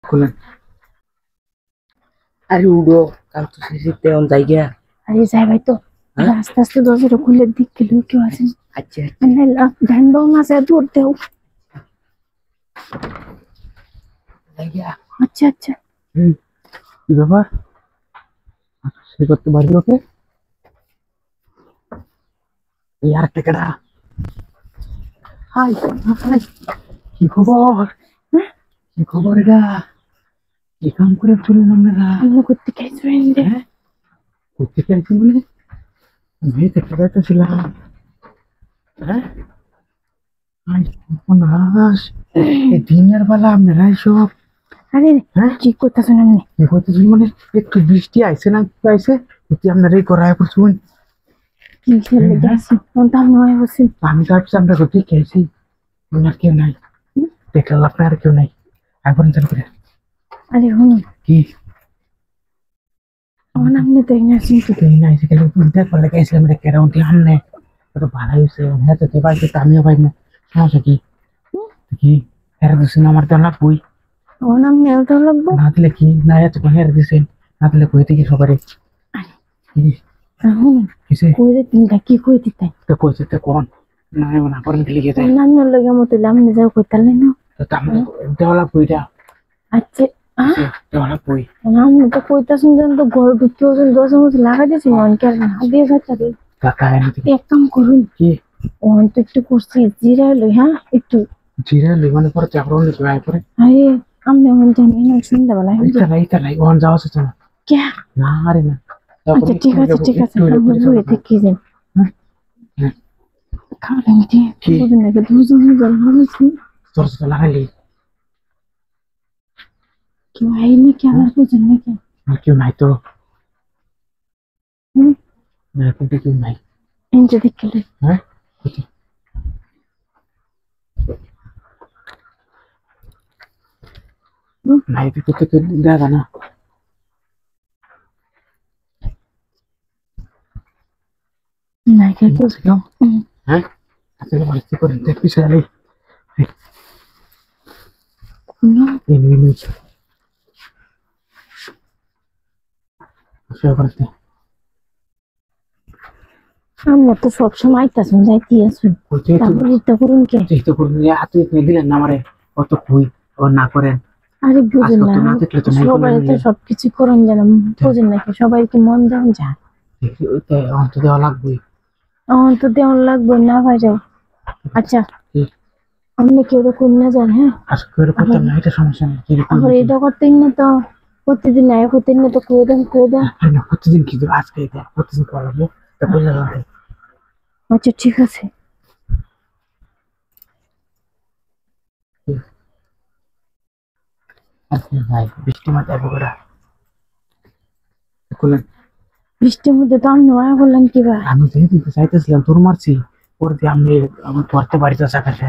খুলেন। আরে উড়ো, কাল তো শেষে অন যাই গিয়া। আরে যাই ভাই তো, আস্তে আস্তে দরজাটা খুলে দিক গেল কেউ আছে। আচ্ছা ধ্যান দাও না, যা দূর দেও। যাই গিয়া। আচ্ছা আচ্ছা। কি ব্যাপার? সে করতে পারবি ওকে? এই আর টেকাটা। হাই হাই, কি খবর? কি খবর এটা? কি কাম করে চলেন আপনারা? আমরা করতে খাইছো রে? করতে চাইছি বলে আমি দেখতে পাইতেছিলাম। হ্যাঁ, সর্বনাশ, এই দিনের বেলা আপনারা সব। আরে কি করতেছ না? কি করতেছেন মানে? একটু বৃষ্টি আইছে না, একটু আইছে আপনারা এই করায় করছেন। কি খেলে গেছি কোনটা নয় বসে। আমি ভাবছি আমরা করতে খেয়েছি, ওনার কেউ নাই, দেখলাম আপনার কেউ নাই। এখন চালু করে। আরে হুন কি অনামনে তো এনার্জি তো নাই, সেখানে বুঝতে পারলে গেছিলাম রে কেরাম কি আমনে তো ভালো হয়েছে। হ্যাঁ, তো কে পাইছে আমিও পাই না, সমস্যা কি? কি হেরে দিচ্ছেন? আমার তো লাগবই। অনামনে তো লাগবো না দিলে কি? না এত হেরে দিচ্ছেন, না দিলে কই থেকে সবারে হুন কই রে তিনটা কি কই দিতাই তো কইছে তো কোন না এমন করেন কি লিখে দেয় অনামনে লাগে মতো লামনে যাও কইতালে না তো আমি দেওয়ালা বইটা। আচ্ছা দেওয়ালা বই অনামনে তো কইতাছেন যেন তো ঘর ঢুকতে ওজন 10 মিনিট লাগাই দিয়েছি অনকে না দিয়ে যাচ্ছে রে। কাকা এমনি এক কাম করুন, কি অন তো একটু করছি জিরা লই। হ্যাঁ একটু জিরা লিমানে পরে চাকরন লিখে আয় পরে। আরে আমনে মন জানি না শুনতে বলা এইটা নাই ওন যাওয়া আছে না। কে? না আরে না। আচ্ছা ঠিক আছে ঠিক আছে, আমরা বই থেকে যাই। খাওয়া কি বুঝুন না, দুজন জল হয়েছে তোর সাথে লাগাইলি কেউ আইনি কি আবার বুঝুন নাকি? কেউ নাই তো। না কিন্তু কেউ নাই। এনজে দেখলে হ্যাঁ নাই তো করতে দেখা না। না কে কেউ হ্যাঁ আসলে মারতে করে দেখ পিছালি না আমরা তো সবসময় আইতাছুন যাইতে আসুন, তারপরে এটা করুন কে? চেষ্টা করুন হাতে দিলেন না আমারে অত খুই আবার না করেন। আরে বুঝুন না, না দেখলে তো নাই সবাই তো সবকিছু করেন যেন বুঝুন নাকি? সবাই কি মন দেন যায়? অন্ত দেওয়া লাগবে। আমার তো দেওয়ান লাগবে না ভাই যাও। আচ্ছা আপনি কেউ রকম না যান। হ্যাঁ করতাম না, এটা সমস্যা নেই। আবার এটা করতেন না তো প্রতিদিন নাই করতেন না তো করে দেন না প্রতিদিন কি আজকে প্রতিদিন করা লাগবে। আচ্ছা ঠিক আছে। ভাই বৃষ্টি মাথায় বৃষ্টির মধ্যে তো আমি নয়া বললাম কি ভাই? আমি যেহেতু চাইতেছিলাম তোর মারছি পরে আমি আমার পড়তে বাড়িতে আসা কাছে।